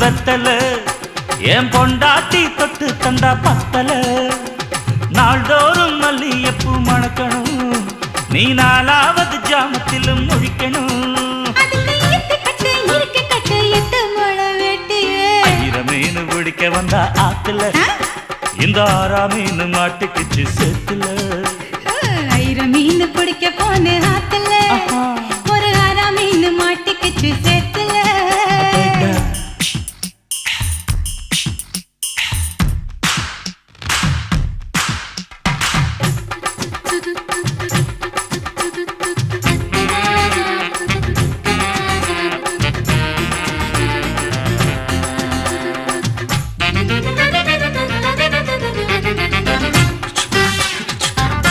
வெத்தல என் பொண்டாட்டி தொட்டு தந்தா பத்தல நாள்தோறும் மல்லியப்பூ மணக்கணும் நீ நாலாவது ஜாமத்திலும் முழிக்கணும் மீன் பிடிக்க வந்தா ஆத்துல இந்த 6 மீன் மாட்டுக்குச்சு சேத்துல மீன் பிடிக்க போன